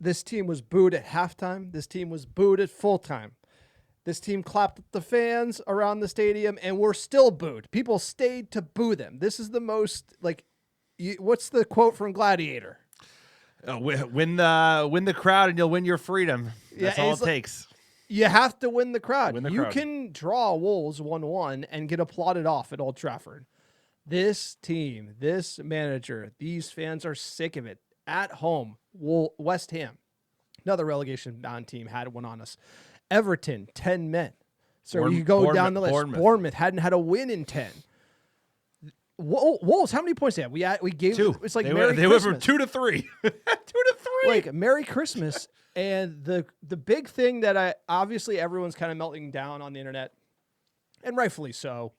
This team was booed at halftime. This team was booed at full time. This team clapped at the fans around the stadium, and we're still booed. People stayed to boo them. This is the most, like, what's the quote from Gladiator? Win the crowd and you'll win your freedom. That's all it takes. You have to win the crowd. You can draw Wolves 1-1 and get applauded off at Old Trafford. This team, this manager, these fans are sick of it. At home, West Ham, another relegation-bound team, had one on us. Everton, 10 men. So you go down the list. Bournemouth hadn't had a win in 10. Wolves, how many points they have? We gave 2. It's like they Merry went Christmas. from 2 to 3. 2 to 3. Like Merry Christmas. And the big thing that obviously everyone's kind of melting down on the internet, and rightfully so.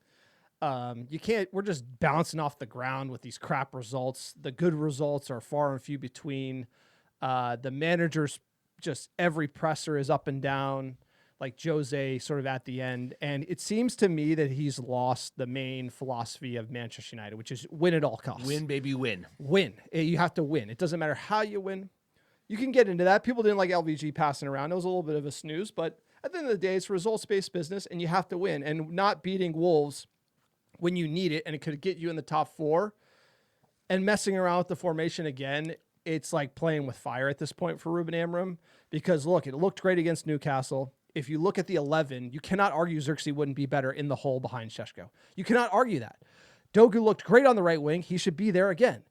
We're just bouncing off the ground with these crap results. The good results are far and few between. The managers, just every presser is up and down, like Jose sort of at the end. And it seems to me that he's lost the main philosophy of Manchester United, which is win at all costs. Win, baby, win. Win. You have to win. It doesn't matter how you win. You can get into that. People didn't like LVG passing around. It was a little bit of a snooze, but at the end of the day, it's results-based business, and you have to win. And not beating Wolves when you need it, and it could get you in the top 4, and messing around with the formation again, it's like playing with fire at this point for Ruben Amorim. Because, look, it looked great against Newcastle. If you look at the 11, you cannot argue Xerxes wouldn't be better in the hole behind Šeško. You cannot argue that. Dogu looked great on the right wing. He should be there again.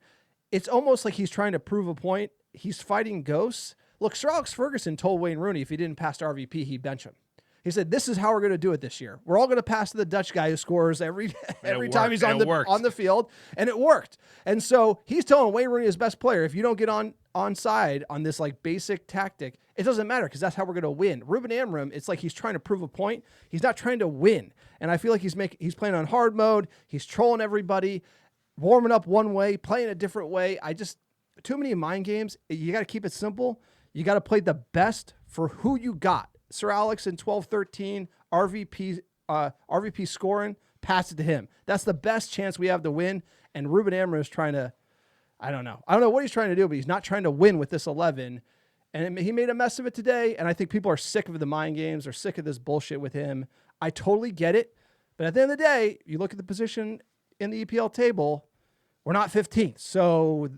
It's almost like he's trying to prove a point. He's fighting ghosts. Look, Sir Alex Ferguson told Wayne Rooney if he didn't pass to RVP, he'd bench him. He said, this is how we're going to do it this year. We're all going to pass to the Dutch guy who scores every time he's on the field, and it worked. And so he's telling Wayne Rooney, his best player, if you don't get on side on this like basic tactic, it doesn't matter because that's how we're going to win. Ruben Amorim, it's like he's trying to prove a point. He's not trying to win. And I feel like he's playing on hard mode. He's trolling everybody, warming up one way, playing a different way. Too many mind games. You got to keep it simple. You got to play the best for who you got. Sir Alex in 12-13, RVP scoring, pass it to him. That's the best chance we have to win. And Ruben Amorim is trying to, I don't know what he's trying to do, but he's not trying to win with this 11. And he made a mess of it today. And I think people are sick of the mind games. They're sick of this bullshit with him. I totally get it. But at the end of the day, you look at the position in the EPL table, we're not 15th. So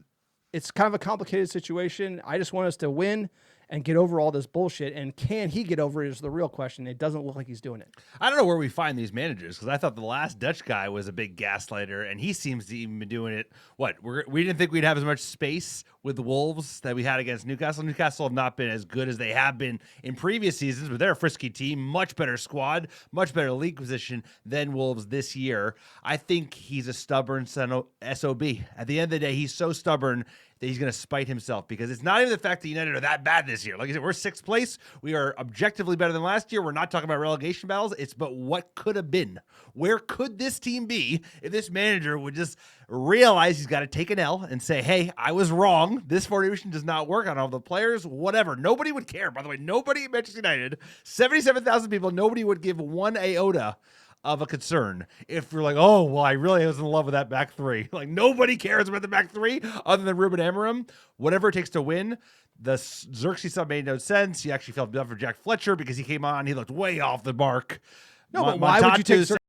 it's kind of a complicated situation. I just want us to win and get over all this bullshit. And can he get over it is the real question. It doesn't look like he's doing it. I don't know where we find these managers because I thought the last Dutch guy was a big gaslighter, and he seems to even be doing it. We didn't think we'd have as much space with the Wolves that we had against Newcastle. Newcastle have not been as good as they have been in previous seasons, but they're a frisky team, much better squad, much better league position than Wolves this year. I think he's a stubborn SOB. At the end of the day, he's so stubborn that he's going to spite himself because it's not even the fact that United are that bad this year. Like I said, we're 6th place. We are objectively better than last year. We're not talking about relegation battles. It's about what could have been. Where could this team be if this manager would just realize he's got to take an L and say, hey, I was wrong. This formation does not work on all the players, whatever. Nobody would care. By the way, nobody at Manchester United, 77,000 people, nobody would give one iota of a concern if you're like, oh, well, I really was in love with that back 3. Like, nobody cares about the back 3 other than Ruben Amorim. Whatever it takes to win. The Xerxes sub made no sense. He actually felt bad for Jack Fletcher because he came on. He looked way off the mark. No, but why would you take